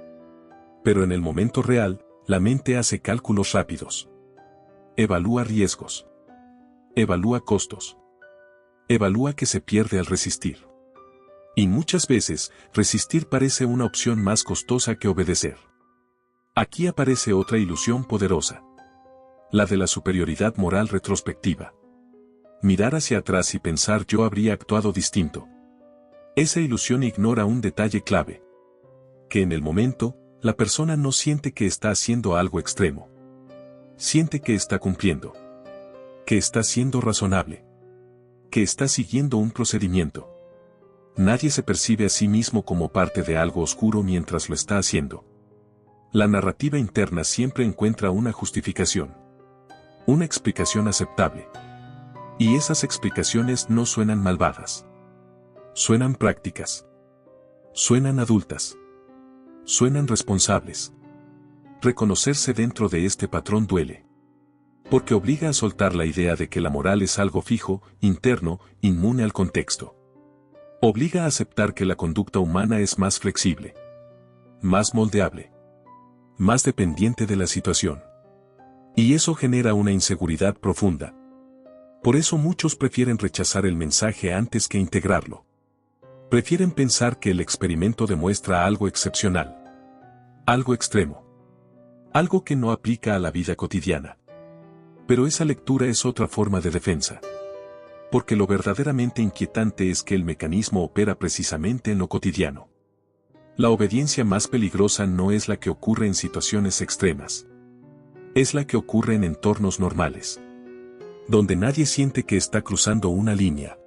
Pero en el momento real, la mente hace cálculos rápidos. Evalúa riesgos. Evalúa costos. Evalúa que se pierde al resistir. Y muchas veces, resistir parece una opción más costosa que obedecer. Aquí aparece otra ilusión poderosa. La de la superioridad moral retrospectiva. Mirar hacia atrás y pensar yo habría actuado distinto. Esa ilusión ignora un detalle clave. Que en el momento, la persona no siente que está haciendo algo extremo. Siente que está cumpliendo. Que está siendo razonable. Que está siguiendo un procedimiento. Nadie se percibe a sí mismo como parte de algo oscuro mientras lo está haciendo. La narrativa interna siempre encuentra una justificación. Una explicación aceptable. Y esas explicaciones no suenan malvadas. Suenan prácticas. Suenan adultas. Suenan responsables. Reconocerse dentro de este patrón duele. Porque obliga a soltar la idea de que la moral es algo fijo, interno, inmune al contexto. Obliga a aceptar que la conducta humana es más flexible. Más moldeable. Más dependiente de la situación. Y eso genera una inseguridad profunda. Por eso muchos prefieren rechazar el mensaje antes que integrarlo. Prefieren pensar que el experimento demuestra algo excepcional. Algo extremo. Algo que no aplica a la vida cotidiana. Pero esa lectura es otra forma de defensa. Porque lo verdaderamente inquietante es que el mecanismo opera precisamente en lo cotidiano. La obediencia más peligrosa no es la que ocurre en situaciones extremas. Es la que ocurre en entornos normales. Donde nadie siente que está cruzando una línea.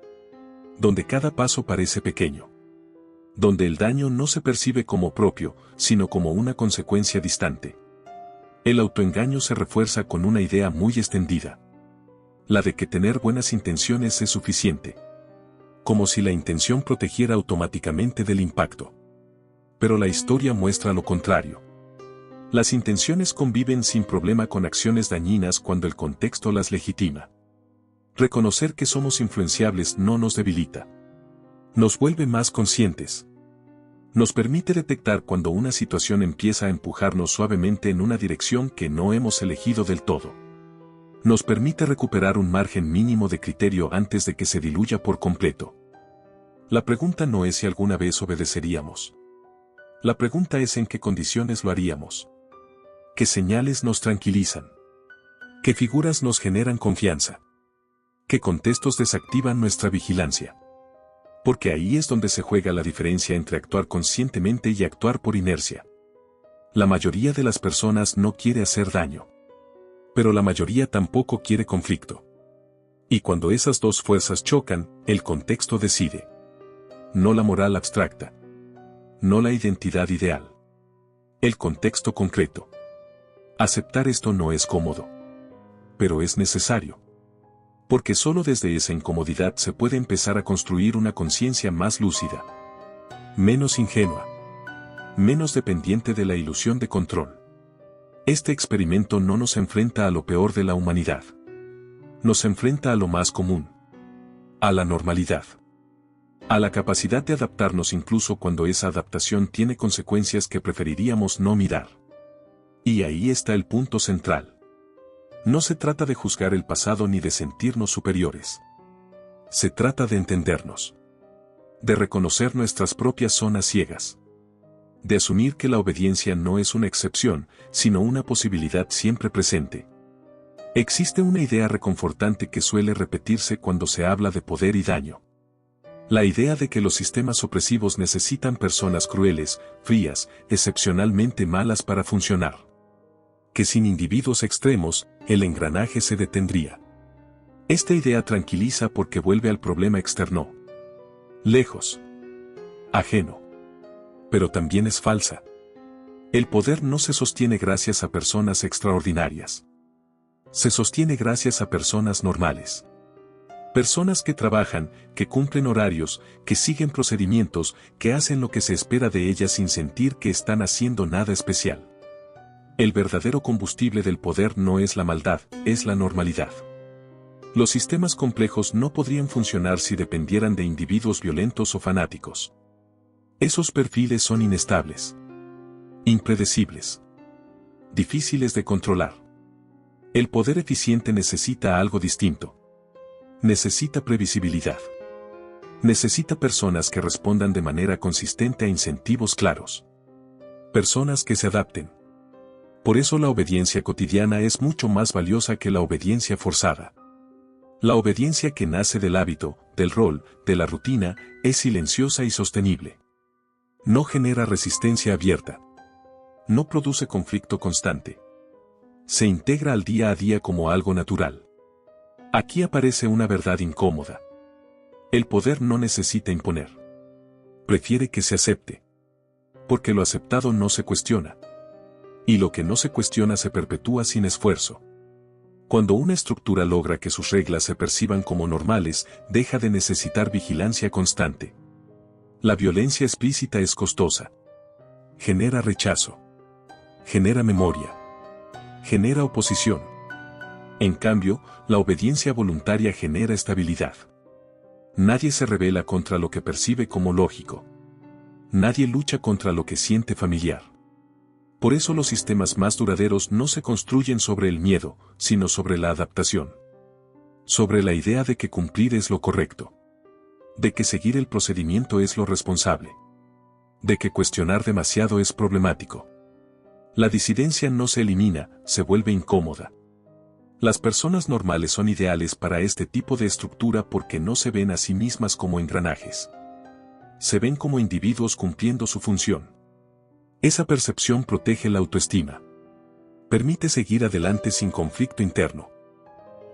Donde cada paso parece pequeño. Donde el daño no se percibe como propio, sino como una consecuencia distante. El autoengaño se refuerza con una idea muy extendida. La de que tener buenas intenciones es suficiente. Como si la intención protegiera automáticamente del impacto. Pero la historia muestra lo contrario. Las intenciones conviven sin problema con acciones dañinas cuando el contexto las legitima. Reconocer que somos influenciables no nos debilita. Nos vuelve más conscientes. Nos permite detectar cuando una situación empieza a empujarnos suavemente en una dirección que no hemos elegido del todo. Nos permite recuperar un margen mínimo de criterio antes de que se diluya por completo. La pregunta no es si alguna vez obedeceríamos. La pregunta es en qué condiciones lo haríamos. ¿Qué señales nos tranquilizan? ¿Qué figuras nos generan confianza? ¿Qué contextos desactivan nuestra vigilancia? Porque ahí es donde se juega la diferencia entre actuar conscientemente y actuar por inercia. La mayoría de las personas no quiere hacer daño. Pero la mayoría tampoco quiere conflicto. Y cuando esas dos fuerzas chocan, el contexto decide. No la moral abstracta. No la identidad ideal. El contexto concreto. Aceptar esto no es cómodo. Pero es necesario. Porque solo desde esa incomodidad se puede empezar a construir una conciencia más lúcida. Menos ingenua. Menos dependiente de la ilusión de control. Este experimento no nos enfrenta a lo peor de la humanidad. Nos enfrenta a lo más común. A la normalidad. A la capacidad de adaptarnos incluso cuando esa adaptación tiene consecuencias que preferiríamos no mirar. Y ahí está el punto central. No se trata de juzgar el pasado ni de sentirnos superiores. Se trata de entendernos. De reconocer nuestras propias zonas ciegas. De asumir que la obediencia no es una excepción, sino una posibilidad siempre presente. Existe una idea reconfortante que suele repetirse cuando se habla de poder y daño. La idea de que los sistemas opresivos necesitan personas crueles, frías, excepcionalmente malas para funcionar. Que sin individuos extremos, el engranaje se detendría. Esta idea tranquiliza porque vuelve al problema externo. Lejos. Ajeno. Pero también es falsa. El poder no se sostiene gracias a personas extraordinarias. Se sostiene gracias a personas normales. Personas que trabajan, que cumplen horarios, que siguen procedimientos, que hacen lo que se espera de ellas sin sentir que están haciendo nada especial. El verdadero combustible del poder no es la maldad, es la normalidad. Los sistemas complejos no podrían funcionar si dependieran de individuos violentos o fanáticos. Esos perfiles son inestables, impredecibles, difíciles de controlar. El poder eficiente necesita algo distinto. Necesita previsibilidad. Necesita personas que respondan de manera consistente a incentivos claros. Personas que se adapten. Por eso la obediencia cotidiana es mucho más valiosa que la obediencia forzada. La obediencia que nace del hábito, del rol, de la rutina, es silenciosa y sostenible. No genera resistencia abierta. No produce conflicto constante. Se integra al día a día como algo natural. Aquí aparece una verdad incómoda. El poder no necesita imponer. Prefiere que se acepte. Porque lo aceptado no se cuestiona. Y lo que no se cuestiona se perpetúa sin esfuerzo. Cuando una estructura logra que sus reglas se perciban como normales, deja de necesitar vigilancia constante. La violencia explícita es costosa. Genera rechazo. Genera memoria. Genera oposición. En cambio, la obediencia voluntaria genera estabilidad. Nadie se rebela contra lo que percibe como lógico. Nadie lucha contra lo que siente familiar. Por eso los sistemas más duraderos no se construyen sobre el miedo, sino sobre la adaptación. Sobre la idea de que cumplir es lo correcto. De que seguir el procedimiento es lo responsable. De que cuestionar demasiado es problemático. La disidencia no se elimina, se vuelve incómoda. Las personas normales son ideales para este tipo de estructura porque no se ven a sí mismas como engranajes. Se ven como individuos cumpliendo su función. Esa percepción protege la autoestima. Permite seguir adelante sin conflicto interno.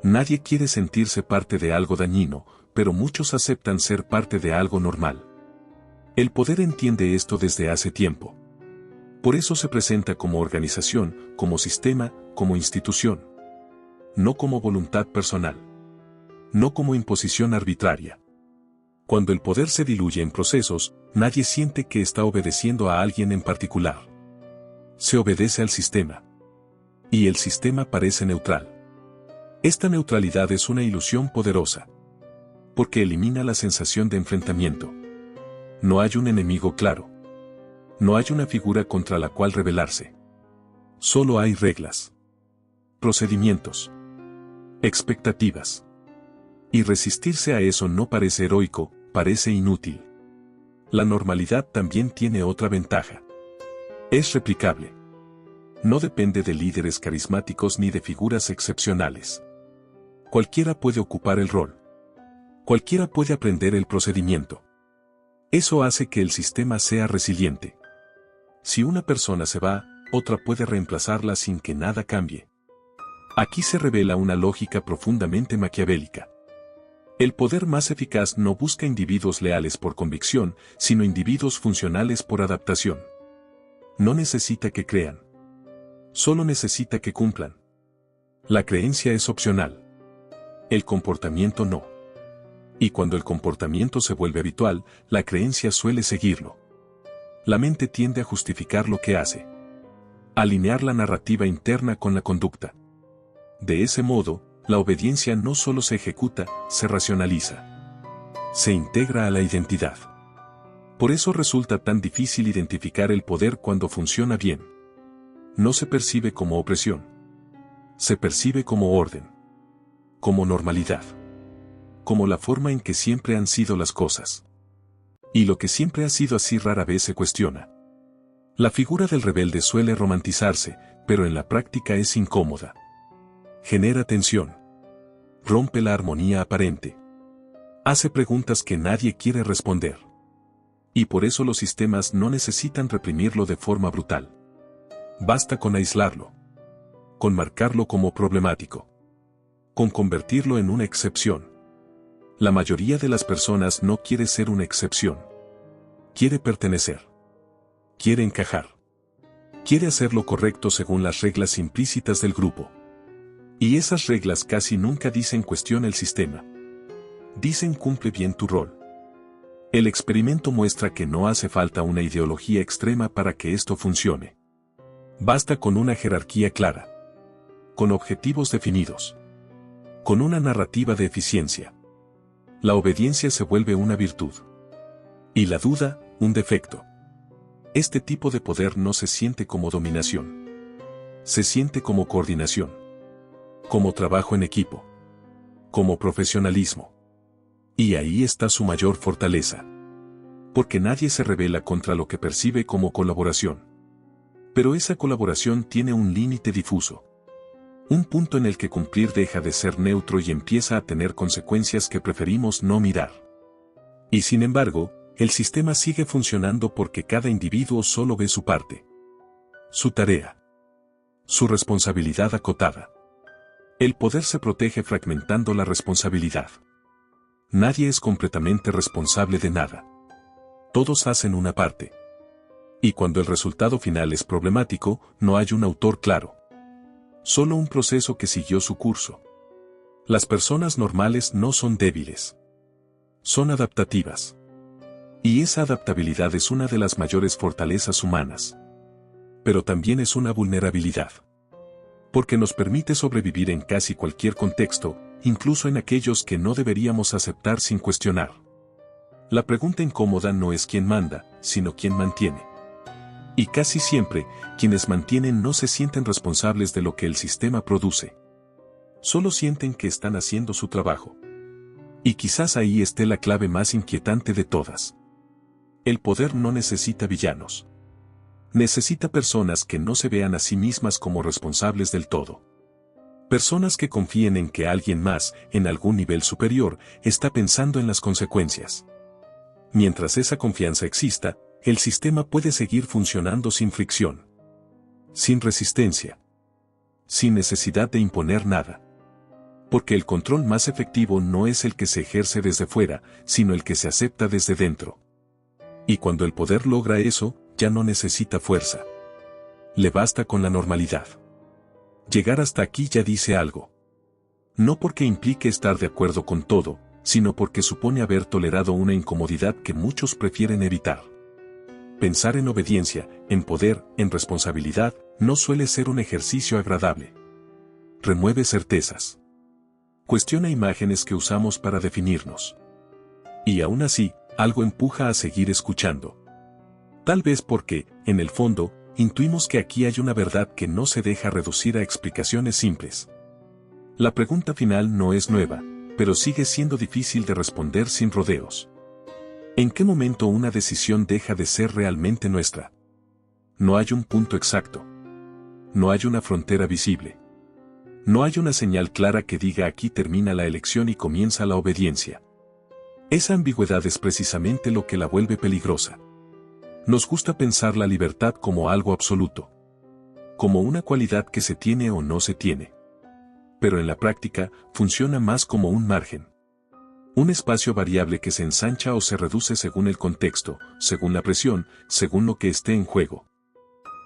Nadie quiere sentirse parte de algo dañino, pero muchos aceptan ser parte de algo normal. El poder entiende esto desde hace tiempo. Por eso se presenta como organización, como sistema, como institución. No como voluntad personal. No como imposición arbitraria. Cuando el poder se diluye en procesos, nadie siente que está obedeciendo a alguien en particular. Se obedece al sistema. Y el sistema parece neutral. Esta neutralidad es una ilusión poderosa. Porque elimina la sensación de enfrentamiento. No hay un enemigo claro. No hay una figura contra la cual rebelarse. Solo hay reglas. Procedimientos. Expectativas. Y resistirse a eso no parece heroico, parece inútil. La normalidad también tiene otra ventaja. Es replicable. No depende de líderes carismáticos ni de figuras excepcionales. Cualquiera puede ocupar el rol. Cualquiera puede aprender el procedimiento. Eso hace que el sistema sea resiliente. Si una persona se va, otra puede reemplazarla sin que nada cambie. Aquí se revela una lógica profundamente maquiavélica. El poder más eficaz no busca individuos leales por convicción, sino individuos funcionales por adaptación. No necesita que crean. Solo necesita que cumplan. La creencia es opcional. El comportamiento no. Y cuando el comportamiento se vuelve habitual, la creencia suele seguirlo. La mente tiende a justificar lo que hace. Alinear la narrativa interna con la conducta. De ese modo, la obediencia no solo se ejecuta, se racionaliza. Se integra a la identidad. Por eso resulta tan difícil identificar el poder cuando funciona bien. No se percibe como opresión. Se percibe como orden. Como normalidad. Como la forma en que siempre han sido las cosas. Y lo que siempre ha sido así rara vez se cuestiona. La figura del rebelde suele romantizarse, pero en la práctica es incómoda. Genera tensión. Rompe la armonía aparente. Hace preguntas que nadie quiere responder. Y por eso los sistemas no necesitan reprimirlo de forma brutal. Basta con aislarlo. Con marcarlo como problemático. Con convertirlo en una excepción. La mayoría de las personas no quiere ser una excepción. Quiere pertenecer. Quiere encajar. Quiere hacer lo correcto según las reglas implícitas del grupo. Y esas reglas casi nunca dicen cuestiona el sistema. Dicen cumple bien tu rol. El experimento muestra que no hace falta una ideología extrema para que esto funcione. Basta con una jerarquía clara. Con objetivos definidos. Con una narrativa de eficiencia. La obediencia se vuelve una virtud. Y la duda, un defecto. Este tipo de poder no se siente como dominación. Se siente como coordinación. Como trabajo en equipo. Como profesionalismo. Y ahí está su mayor fortaleza. Porque nadie se rebela contra lo que percibe como colaboración. Pero esa colaboración tiene un límite difuso. Un punto en el que cumplir deja de ser neutro y empieza a tener consecuencias que preferimos no mirar. Y sin embargo, el sistema sigue funcionando porque cada individuo solo ve su parte. Su tarea. Su responsabilidad acotada. El poder se protege fragmentando la responsabilidad. Nadie es completamente responsable de nada. Todos hacen una parte. Y cuando el resultado final es problemático, no hay un autor claro. Solo un proceso que siguió su curso. Las personas normales no son débiles. Son adaptativas. Y esa adaptabilidad es una de las mayores fortalezas humanas. Pero también es una vulnerabilidad. Porque nos permite sobrevivir en casi cualquier contexto, incluso en aquellos que no deberíamos aceptar sin cuestionar. La pregunta incómoda no es quién manda, sino quién mantiene. Y casi siempre, quienes mantienen no se sienten responsables de lo que el sistema produce. Solo sienten que están haciendo su trabajo. Y quizás ahí esté la clave más inquietante de todas. El poder no necesita villanos. Necesita personas que no se vean a sí mismas como responsables del todo. Personas que confíen en que alguien más, en algún nivel superior, está pensando en las consecuencias. Mientras esa confianza exista, el sistema puede seguir funcionando sin fricción. Sin resistencia. Sin necesidad de imponer nada. Porque el control más efectivo no es el que se ejerce desde fuera, sino el que se acepta desde dentro. Y cuando el poder logra eso, ya no necesita fuerza. Le basta con la normalidad. Llegar hasta aquí ya dice algo. No porque implique estar de acuerdo con todo, sino porque supone haber tolerado una incomodidad que muchos prefieren evitar. Pensar en obediencia, en poder, en responsabilidad, no suele ser un ejercicio agradable. Remueve certezas. Cuestiona imágenes que usamos para definirnos. Y aún así, algo empuja a seguir escuchando. Tal vez porque, en el fondo, intuimos que aquí hay una verdad que no se deja reducir a explicaciones simples. La pregunta final no es nueva, pero sigue siendo difícil de responder sin rodeos. ¿En qué momento una decisión deja de ser realmente nuestra? No hay un punto exacto. No hay una frontera visible. No hay una señal clara que diga aquí termina la elección y comienza la obediencia. Esa ambigüedad es precisamente lo que la vuelve peligrosa. Nos gusta pensar la libertad como algo absoluto. Como una cualidad que se tiene o no se tiene. Pero en la práctica, funciona más como un margen. Un espacio variable que se ensancha o se reduce según el contexto, según la presión, según lo que esté en juego.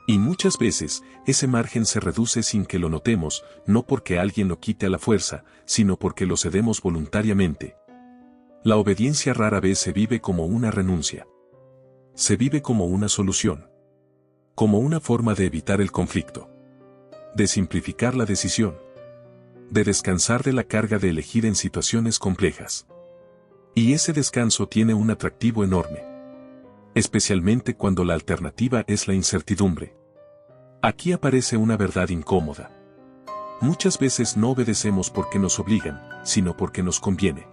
Y muchas veces, ese margen se reduce sin que lo notemos, no porque alguien lo quite a la fuerza, sino porque lo cedemos voluntariamente. La obediencia rara vez se vive como una renuncia. Se vive como una solución. Como una forma de evitar el conflicto. De simplificar la decisión. De descansar de la carga de elegir en situaciones complejas. Y ese descanso tiene un atractivo enorme. Especialmente cuando la alternativa es la incertidumbre. Aquí aparece una verdad incómoda. Muchas veces no obedecemos porque nos obligan, sino porque nos conviene.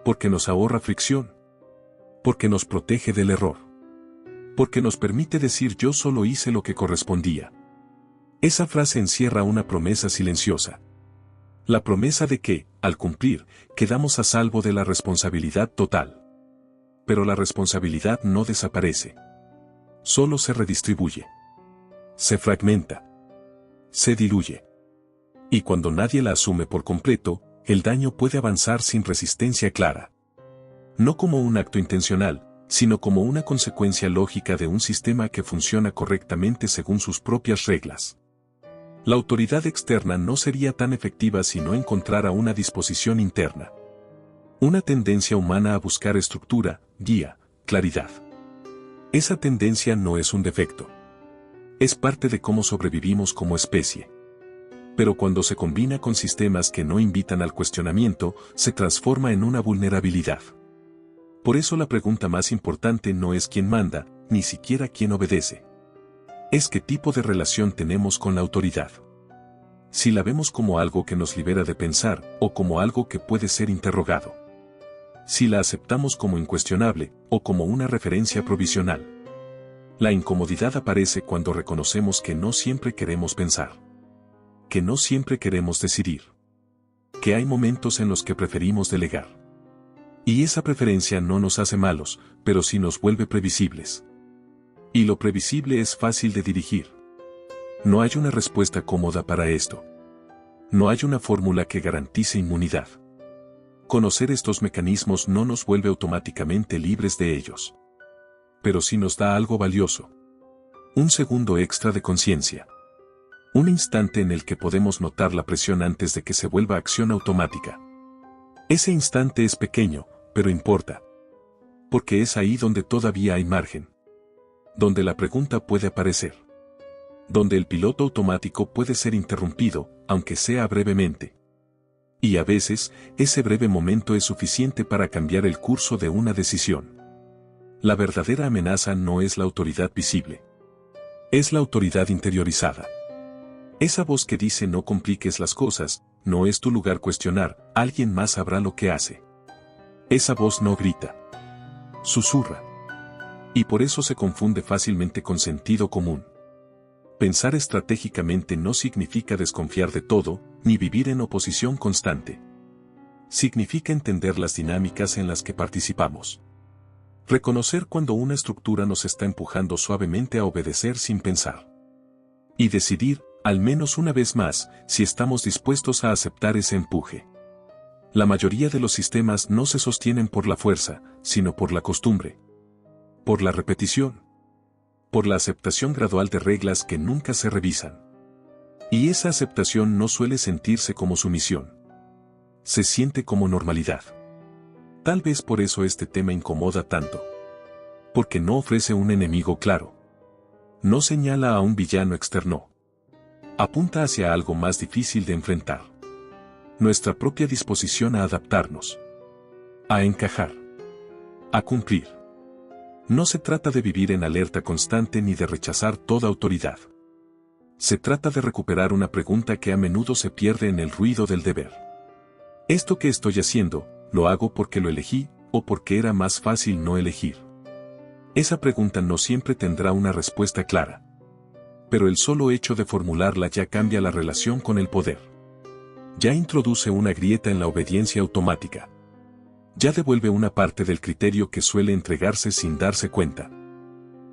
Porque nos ahorra fricción. Porque nos protege del error. Porque nos permite decir yo solo hice lo que correspondía. Esa frase encierra una promesa silenciosa. La promesa de que, al cumplir, quedamos a salvo de la responsabilidad total. Pero la responsabilidad no desaparece. Solo se redistribuye. Se fragmenta. Se diluye. Y cuando nadie la asume por completo, el daño puede avanzar sin resistencia clara. No como un acto intencional, sino como una consecuencia lógica de un sistema que funciona correctamente según sus propias reglas. La autoridad externa no sería tan efectiva si no encontrara una disposición interna. Una tendencia humana a buscar estructura, guía, claridad. Esa tendencia no es un defecto. Es parte de cómo sobrevivimos como especie. Pero cuando se combina con sistemas que no invitan al cuestionamiento, se transforma en una vulnerabilidad. Por eso la pregunta más importante no es quién manda, ni siquiera quién obedece. Es qué tipo de relación tenemos con la autoridad. Si la vemos como algo que nos libera de pensar, o como algo que puede ser interrogado. Si la aceptamos como incuestionable, o como una referencia provisional. La incomodidad aparece cuando reconocemos que no siempre queremos pensar. Que no siempre queremos decidir. Que hay momentos en los que preferimos delegar. Y esa preferencia no nos hace malos, pero sí nos vuelve previsibles. Y lo previsible es fácil de dirigir. No hay una respuesta cómoda para esto. No hay una fórmula que garantice inmunidad. Conocer estos mecanismos no nos vuelve automáticamente libres de ellos. Pero sí nos da algo valioso. Un segundo extra de conciencia. Un instante en el que podemos notar la presión antes de que se vuelva acción automática. Ese instante es pequeño, pero importa. Porque es ahí donde todavía hay margen. Donde la pregunta puede aparecer. Donde el piloto automático puede ser interrumpido, aunque sea brevemente. Y a veces, ese breve momento es suficiente para cambiar el curso de una decisión. La verdadera amenaza no es la autoridad visible. Es la autoridad interiorizada. Esa voz que dice no compliques las cosas, no es tu lugar cuestionar, alguien más sabrá lo que hace. Esa voz no grita. Susurra. Y por eso se confunde fácilmente con sentido común. Pensar estratégicamente no significa desconfiar de todo, ni vivir en oposición constante. Significa entender las dinámicas en las que participamos. Reconocer cuando una estructura nos está empujando suavemente a obedecer sin pensar. Y decidir, al menos una vez más, si estamos dispuestos a aceptar ese empuje. La mayoría de los sistemas no se sostienen por la fuerza, sino por la costumbre. Por la repetición. Por la aceptación gradual de reglas que nunca se revisan. Y esa aceptación no suele sentirse como sumisión. Se siente como normalidad. Tal vez por eso este tema incomoda tanto. Porque no ofrece un enemigo claro. No señala a un villano externo. Apunta hacia algo más difícil de enfrentar. Nuestra propia disposición a adaptarnos. A encajar. A cumplir. No se trata de vivir en alerta constante ni de rechazar toda autoridad. Se trata de recuperar una pregunta que a menudo se pierde en el ruido del deber. ¿Esto que estoy haciendo, lo hago porque lo elegí, o porque era más fácil no elegir? Esa pregunta no siempre tendrá una respuesta clara. Pero el solo hecho de formularla ya cambia la relación con el poder. Ya introduce una grieta en la obediencia automática. Ya devuelve una parte del criterio que suele entregarse sin darse cuenta.